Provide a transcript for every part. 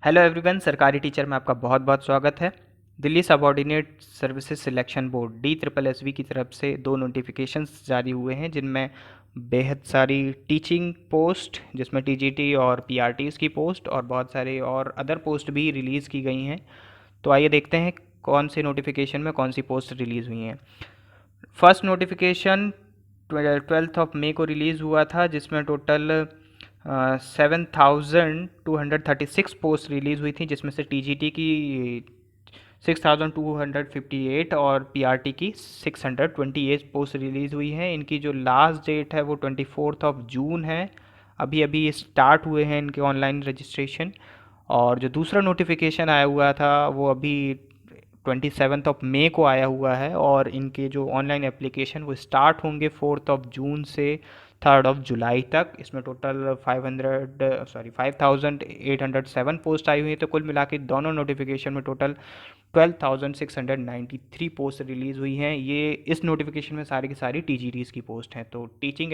Hello everyone, सरकारी teacher में आपका बहुत बहुत स्वागत है। Delhi subordinate services selection board DSSSB की तरफ से दो नोटिफिकेशंस जारी हुए हैं जिनमें बेहद सारी टीचिंग पोस्ट जिसमें TGT और PRTs की पोस्ट और बहुत सारे और अदर पोस्ट भी रिलीज़ की गई हैं। तो आइए देखते हैं कौन से नोटिफिकेशन में कौन सी पोस्ट रिलीज़ हुई हैं। फर्स्ट नोटिफिकेशन 12 मई को रिलीज़ हुआ था जिसमें टोटल 7,236 पोस्ट रिलीज़ हुई थी, जिसमें से TGT की 6,258 और PRT की 628 पोस्ट रिलीज़ हुई हैं। इनकी जो लास्ट डेट है वो 24 जून है। अभी अभी स्टार्ट हुए हैं इनके ऑनलाइन रजिस्ट्रेशन। और जो दूसरा नोटिफिकेशन आया हुआ था वो अभी 27 मई को आया हुआ है और इनके जो ऑनलाइन एप्लीकेशन वो स्टार्ट होंगे 4 जून से 3 जुलाई तक। इसमें टोटल 5,807 पोस्ट आई हुई हैं। तो कुल मिला के दोनों नोटिफिकेशन में टोटल 12,693 पोस्ट रिलीज़ हुई हैं। ये इस नोटिफिकेशन में सारी की सारी TGTs की पोस्ट हैं। तो टीचिंग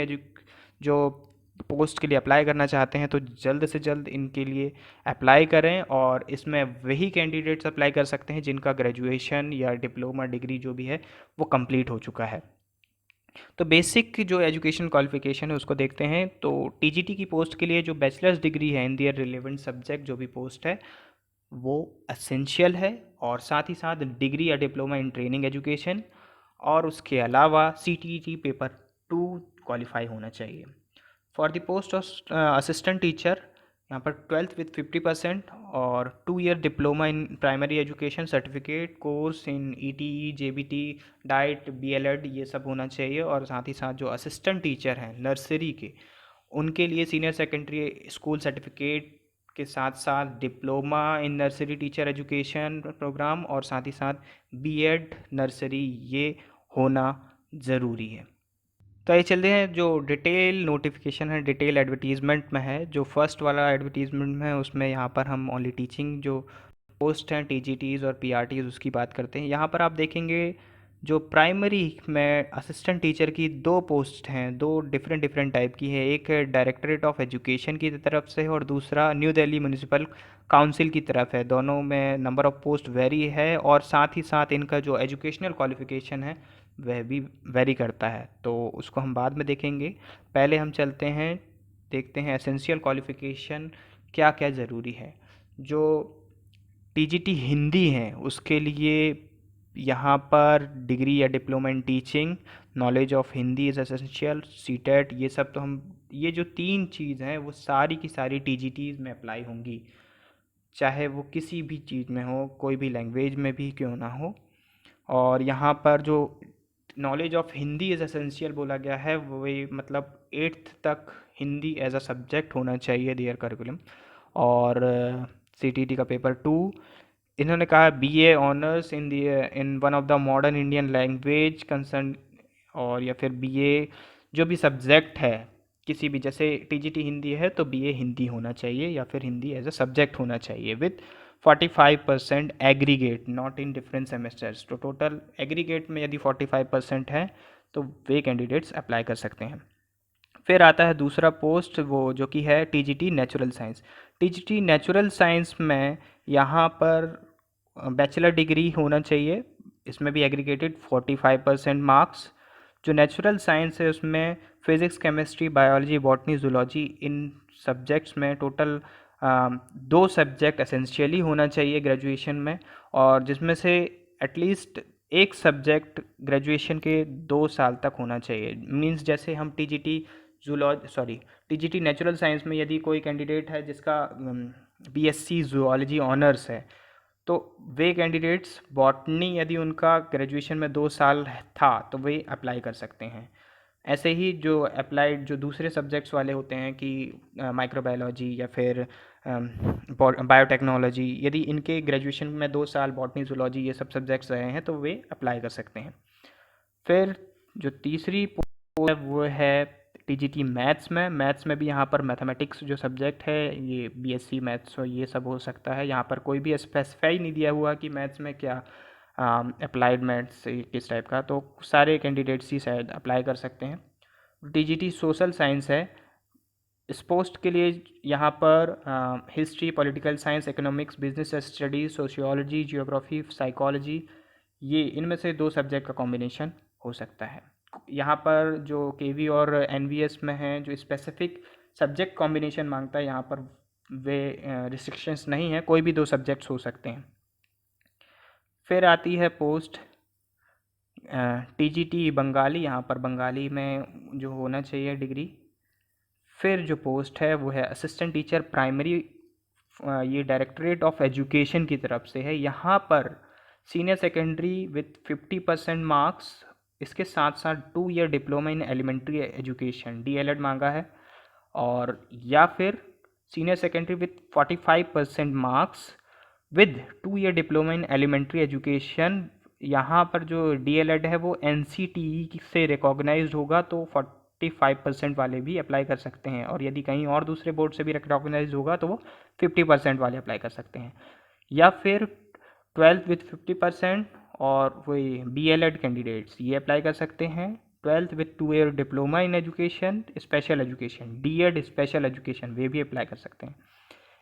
जो पोस्ट के लिए अप्लाई करना चाहते हैं तो जल्द से जल्द इनके लिए अप्लाई करें। और इसमें वही कैंडिडेट्स अप्लाई कर सकते हैं जिनका ग्रेजुएशन या डिप्लोमा डिग्री जो भी है वो कंप्लीट हो चुका है। तो बेसिक जो एजुकेशन क्वालिफिकेशन है उसको देखते हैं। तो TGT की पोस्ट के लिए जो बैचलर्स डिग्री है इन दियर रिलेवेंट सब्जेक्ट जो भी पोस्ट है वो असेंशियल है, और साथ ही साथ डिग्री या डिप्लोमा इन ट्रेनिंग एजुकेशन, और उसके अलावा CTET पेपर 2 क्वालिफाई होना चाहिए। For the post of assistant teacher यहाँ पर 12th विथ 50% और 2 year diploma in primary education certificate course in ETE JBT diet BLED ये सब होना चाहिए। और साथ ही साथ जो असिस्टेंट टीचर हैं नर्सरी के उनके लिए सीनियर सेकेंडरी स्कूल सर्टिफिकेट के साथ साथ diploma in nursery teacher education programme और साथ ही साथ BEd नर्सरी ये होना ज़रूरी है। तो ये चलते हैं जो डिटेल नोटिफिकेशन है डिटेल एडवर्टीज़मेंट में है। जो फर्स्ट वाला एडवर्टीज़मेंट में है उसमें यहाँ पर हम ओनली टीचिंग जो पोस्ट हैं TGTs और PRTs उसकी बात करते हैं। यहाँ पर आप देखेंगे जो प्राइमरी में असिस्टेंट टीचर की दो पोस्ट हैं, दो डिफरेंट डिफरेंट टाइप की है। एक है डायरेक्टरेट ऑफ एजुकेशन की तरफ से और दूसरा न्यू दिल्ली म्यूनिसिपल काउंसिल की तरफ है। दोनों में नंबर ऑफ़ पोस्ट वेरी है और साथ ही साथ इनका जो एजुकेशनल क्वालिफिकेशन है वह भी वेरी करता है। तो उसको हम बाद में देखेंगे। पहले हम चलते हैं देखते हैं एसेंशियल क्वालिफिकेशन क्या क्या ज़रूरी है। जो TGT हिंदी है उसके लिए यहाँ पर डिग्री या diploma in teaching knowledge of Hindi is essential CTET ये सब। तो हम ये जो तीन चीज़ हैं वो सारी की सारी TGTs में अप्लाई होंगी, चाहे वो किसी भी चीज़ में हो, कोई भी लैंग्वेज में भी क्यों ना हो। और यहाँ पर जो knowledge of Hindi is essential बोला गया है वो ये मतलब 8th तक हिंदी एज अ सब्जेक्ट होना चाहिए दियर करिकुलम। और CTT का पेपर 2 इन्होंने कहा BA honours in one of the modern Indian language concern, और या फिर BA जो भी सब्जेक्ट है किसी भी, जैसे TGT हिंदी है तो BA हिंदी होना चाहिए या फिर हिंदी एज अ सब्जेक्ट होना चाहिए with 45% aggregate not in different semesters. तो टोटल एग्रीगेट में यदि 45% है तो वे कैंडिडेट्स अप्लाई कर सकते हैं। फिर आता है दूसरा पोस्ट वो जो कि है TGT natural science. TGT natural science में यहाँ पर बैचलर डिग्री होना चाहिए, इसमें भी एग्रीगेटेड 45% मार्क्स। जो नेचुरल साइंस है उसमें physics chemistry biology botany zoology इन सब्जेक्ट्स में टोटल 2 सब्जेक्ट एसेंशियली होना चाहिए ग्रेजुएशन में, और जिसमें से एटलीस्ट एक सब्जेक्ट ग्रेजुएशन के 2 साल तक होना चाहिए। मींस जैसे हम TGT नेचुरल साइंस में यदि कोई कैंडिडेट है जिसका BSc जूलॉजी ऑनर्स है तो वे कैंडिडेट्स बॉटनी यदि उनका ग्रेजुएशन में 2 साल था तो वे अप्लाई कर सकते हैं। ऐसे ही जो अप्लाइड जो दूसरे सब्जेक्ट्स वाले होते हैं कि माइक्रोबायोलॉजी या फिर बायोटेक्नोलॉजी, यदि इनके ग्रेजुएशन में 2 साल बॉटनी जूलॉजी ये सब सब्जेक्ट्स रहे हैं तो वे अप्लाई कर सकते हैं। फिर जो तीसरी पोस्ट है वो है TGT मैथ्स में भी यहाँ पर मैथमेटिक्स जो सब्जेक्ट है ये BSc मैथ्स और ये सब हो सकता है। यहाँ पर कोई भी स्पेसिफाई नहीं दिया हुआ कि मैथ्स में क्या अप्लाइड मैथ्स किस टाइप का, तो सारे कैंडिडेट्स ही शायद अप्लाई कर सकते हैं। TGT सोशल साइंस है, इस पोस्ट के लिए यहाँ पर history, political science, economics, business studies, sociology, geography, psychology, ये इनमें से 2 सब्जेक्ट का कॉम्बिनेशन हो सकता है। यहाँ पर जो केवी और एनवीएस में है, जो स्पेसिफिक सब्जेक्ट कॉम्बिनेशन मांगता है, यहाँ पर वे रिस्ट्रिक्शंस नहीं है, कोई भी 2 सब्जेक्ट्स हो सकते हैं। फिर आती है पोस्ट टीजीटी बंगाली, यहाँ पर बंगाली में जो होना चाहिए डिग्री। फिर जो पोस्ट है वो है असिस्टेंट टीचर प्राइमरी, ये डायरेक्टरेट ऑफ एजुकेशन की तरफ से है। यहाँ पर सीनियर सेकेंडरी विथ 50% मार्क्स, इसके साथ साथ 2 year diploma in elementary education DElEd मांगा है, और या फिर senior secondary with 45% marks with 2 year diploma in elementary education. यहाँ पर जो डीएलएड है वो एनसीटीई से रिकॉग्नाइज्ड होगा, तो 45% वाले भी अप्लाई कर सकते हैं, और यदि कहीं और दूसरे बोर्ड से भी रिकॉग्नाइज होगा तो वो 50% वाले अप्लाई कर सकते हैं। या फिर 12th विथ 50% और वही बीएलएड कैंडिडेट्स ये अप्लाई कर सकते हैं। 12th with 2 year diploma in education special education DEd special education वे भी अप्लाई कर सकते हैं।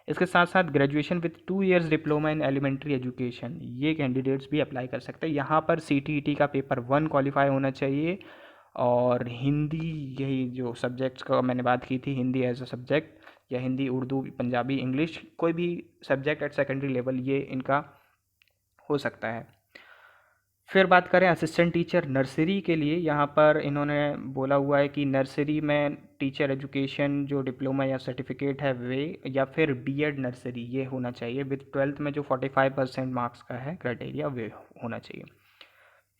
इसके साथ साथ graduation with 2 years diploma in elementary education ये कैंडिडेट्स भी अप्लाई कर सकते हैं। यहाँ पर सीटीईटी का पेपर 1 क्वालिफाई होना चाहिए, और हिंदी, यही जो सब्जेक्ट्स का मैंने बात की थी, हिंदी एज अ सब्जेक्ट, या हिंदी, उर्दू, पंजाबी, इंग्लिश, कोई भी सब्जेक्ट एट सेकेंडरी लेवल ये इनका हो सकता है। फिर बात करें असिस्टेंट टीचर नर्सरी के लिए, यहाँ पर इन्होंने बोला हुआ है कि नर्सरी में टीचर एजुकेशन जो डिप्लोमा या सर्टिफिकेट है वे, या फिर बीएड नर्सरी ये होना चाहिए विद 12th में जो 45% मार्क्स का है क्राइटेरिया वे होना चाहिए।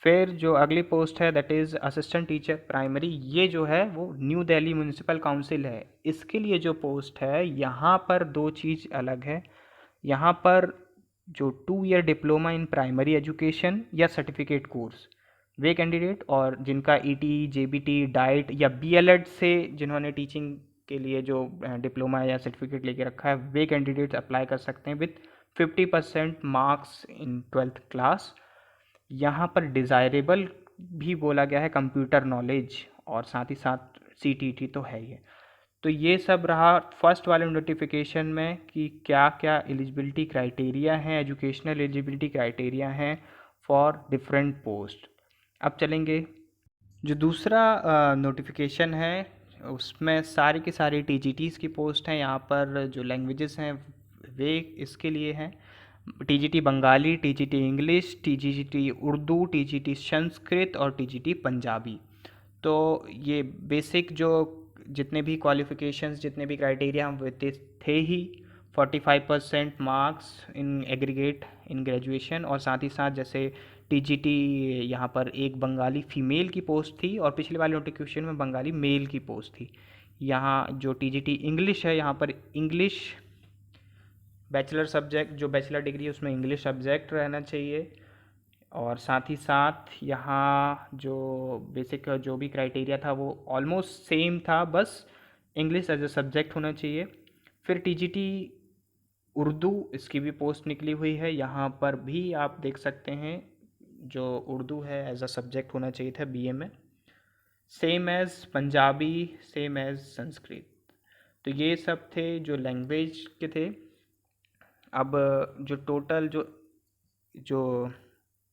फिर जो अगली पोस्ट है that is assistant teacher primary, ये जो है वो न्यू दिल्ली म्यूनिसिपल काउंसिल है। इसके लिए जो पोस्ट है यहाँ पर 2 चीज़ अलग है। यहाँ पर जो 2 year diploma in primary education या सर्टिफिकेट कोर्स वे कैंडिडेट, और जिनका ईटी, जेबीटी, डाइट या बीएलएड से जिन्होंने टीचिंग के लिए जो डिप्लोमा या सर्टिफिकेट लेके रखा है वे कैंडिडेट्स अप्लाई कर सकते हैं with 50% marks in 12th class. यहाँ पर डिज़ायरेबल भी बोला गया है कंप्यूटर नॉलेज, और साथ ही साथ सीटीईटी तो है ही है। तो ये सब रहा फर्स्ट वाले नोटिफिकेशन में कि क्या क्या एलिजिबिलिटी क्राइटेरिया हैं, एजुकेशनल एलिजिबिलिटी क्राइटेरिया हैं फॉर डिफरेंट पोस्ट। अब चलेंगे जो दूसरा नोटिफिकेशन है, उसमें सारी की सारी टीजीटीज़ की पोस्ट हैं। यहाँ पर जो लैंग्वेजेस हैं वे इसके लिए हैं TGT Bengali, TGT English, TGT Urdu, TGT Sanskrit और टीजीटी पंजाबी। तो ये बेसिक जो जितने भी क्वालिफ़िकेशंस, जितने भी क्राइटेरिया हम थे ही, 45% marks in aggregate in graduation, और साथ ही साथ जैसे टीजीटी यहाँ पर एक बंगाली फ़ीमेल की पोस्ट थी, और पिछले वाले नोटिफिकेशन में बंगाली मेल की पोस्ट थी। यहाँ जो टीजीटी इंग्लिश है, यहाँ पर इंग्लिश बैचलर सब्जेक्ट, जो बैचलर डिग्री है उसमें इंग्लिश सब्जेक्ट रहना चाहिए, और साथ ही साथ यहाँ जो बेसिक जो भी क्राइटेरिया था वो ऑलमोस्ट सेम था, बस इंग्लिश एज ए सब्जेक्ट होना चाहिए। फिर टीजीटी उर्दू, इसकी भी पोस्ट निकली हुई है। यहाँ पर भी आप देख सकते हैं जो उर्दू है एज अ सब्जेक्ट होना चाहिए था बीए में, same as Punjabi, same as Sanskrit. तो ये सब थे जो लैंग्वेज के थे। अब जो टोटल जो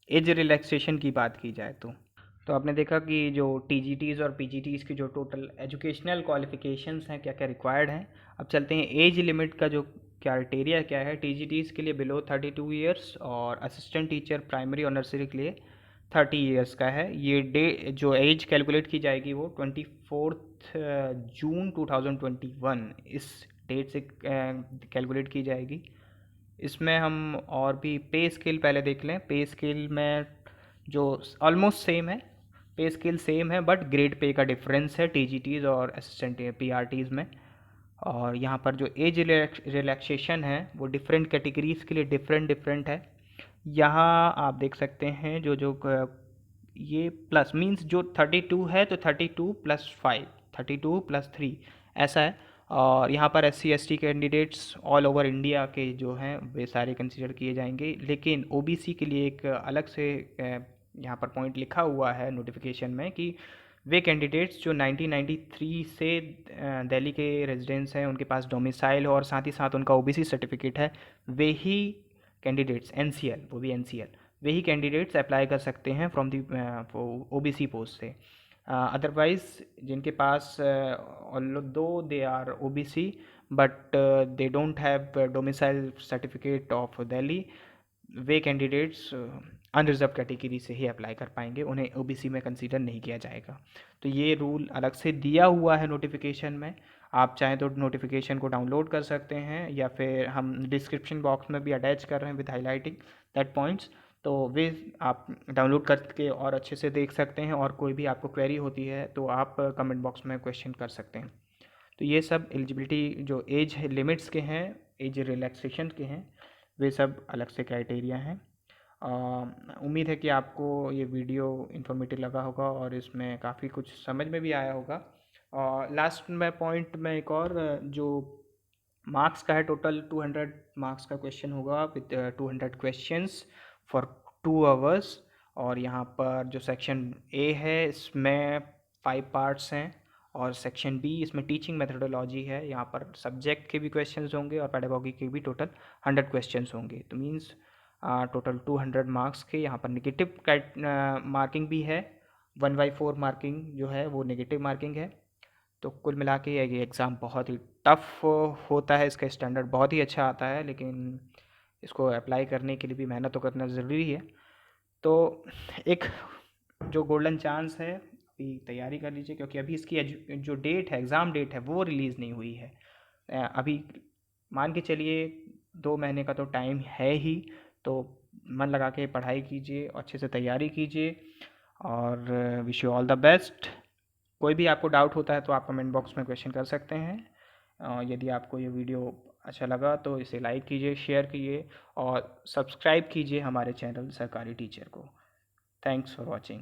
एज रिलैक्सेशन की बात की जाए तो आपने देखा कि जो टीजीटीज़ और पीजीटीज़ की जो टोटल एजुकेशनल क्वालिफ़िकेशंस हैं, क्या क्या रिक्वायर्ड हैं। अब चलते हैं एज लिमिट का जो क्राइटेरिया क्या है। टीजीटीज़ के लिए बिलो 32 ईयर्स, और असिस्टेंट टीचर प्राइमरी और नर्सरी के लिए 30 ईयर्स का है। ये जो एज कैलकुलेट की जाएगी वो 24 जून 2021 इस डेट से कैलकुलेट की जाएगी। इसमें हम और भी पे स्केल पहले देख लें। पे स्केल में जो ऑलमोस्ट सेम है, पे स्केल सेम है, बट ग्रेड पे का डिफरेंस है टीजीटीज़ और असिस्टेंट पीआरटीज़ में। और यहाँ पर जो एज रिलैक्सेशन है वो डिफरेंट कैटेगरीज़ के लिए डिफरेंट है। यहाँ आप देख सकते हैं ये प्लस मींस जो 32 है तो 32 + 5, 32 + 3 ऐसा है। और यहाँ पर SC/ST candidates all over India के जो हैं वे सारे कंसिडर किए जाएंगे, लेकिन OBC के लिए एक अलग से यहाँ पर पॉइंट लिखा हुआ है नोटिफिकेशन में कि वे कैंडिडेट्स जो 1993 से दिल्ली के रेजिडेंट्स हैं, उनके पास डोमिसाइल हो और साथ ही साथ उनका ओबीसी सर्टिफिकेट है, वे ही कैंडिडेट्स एनसीएल, वो भी एनसीएल, वे ही कैंडिडेट्स अप्लाई कर सकते हैं फ्रॉम दी ओबीसी पोस्ट से। अदरवाइज जिनके पास दो they are OBC but they don't have domicile certificate of Delhi, वे कैंडिडेट्स अनरिजर्व कैटेगरी से ही अप्लाई कर पाएंगे, उन्हें ओबीसी में कंसीडर नहीं किया जाएगा। तो ये रूल अलग से दिया हुआ है नोटिफिकेशन में, आप चाहें तो नोटिफिकेशन को डाउनलोड कर सकते हैं या फिर हम डिस्क्रिप्शन बॉक्स में भी अटैच कर रहे हैं विद हाईलाइटिंग दैट पॉइंट्स, तो वे आप डाउनलोड करके और अच्छे से देख सकते हैं, और कोई भी आपको क्वेरी होती है तो आप कमेंट बॉक्स में क्वेश्चन कर सकते हैं। तो ये सब एलिजिबिलिटी जो एज लिमिट्स के हैं, एज रिलैक्सेशन के हैं, वे सब अलग से क्राइटेरिया हैं। उम्मीद है कि आपको ये वीडियो इन्फॉर्मेटिव लगा होगा और इसमें काफ़ी कुछ समझ में भी आया होगा। लास्ट में पॉइंट में एक और जो मार्क्स का है, टोटल 200 मार्क्स का क्वेश्चन होगा विद 200 क्वेश्चंस फॉर 2 आवर्स। और यहाँ पर जो सेक्शन ए है इसमें 5 पार्ट्स हैं, और सेक्शन बी इसमें टीचिंग मेथडोलॉजी है, यहाँ पर सब्जेक्ट के भी क्वेश्चंस होंगे और पेडागोगी के भी टोटल 100 क्वेश्चंस होंगे। तो मीन्स टोटल 200 मार्क्स के यहाँ पर नेगेटिव मार्किंग भी है, 1/4 मार्किंग जो है वो नेगेटिव मार्किंग है। तो कुल मिला के ये एग्ज़ाम बहुत ही टफ होता है, इसका स्टैंडर्ड बहुत ही अच्छा आता है, लेकिन इसको अप्लाई करने के लिए भी मेहनत तो करना ज़रूरी है। तो एक जो गोल्डन चांस है, अभी तैयारी कर लीजिए, क्योंकि अभी इसकी जो डेट है, एग्ज़ाम डेट है, वो रिलीज़ नहीं हुई है। अभी मान के चलिए 2 महीने का तो टाइम है ही, तो मन लगा के पढ़ाई कीजिए, अच्छे से तैयारी कीजिए, और wish you all the best. कोई भी आपको डाउट होता है तो आप कमेंट बॉक्स में क्वेश्चन कर सकते हैं। यदि आपको ये वीडियो अच्छा लगा तो इसे लाइक कीजिए, शेयर कीजिए और सब्सक्राइब कीजिए हमारे चैनल सरकारी टीचर को। Thanks for watching.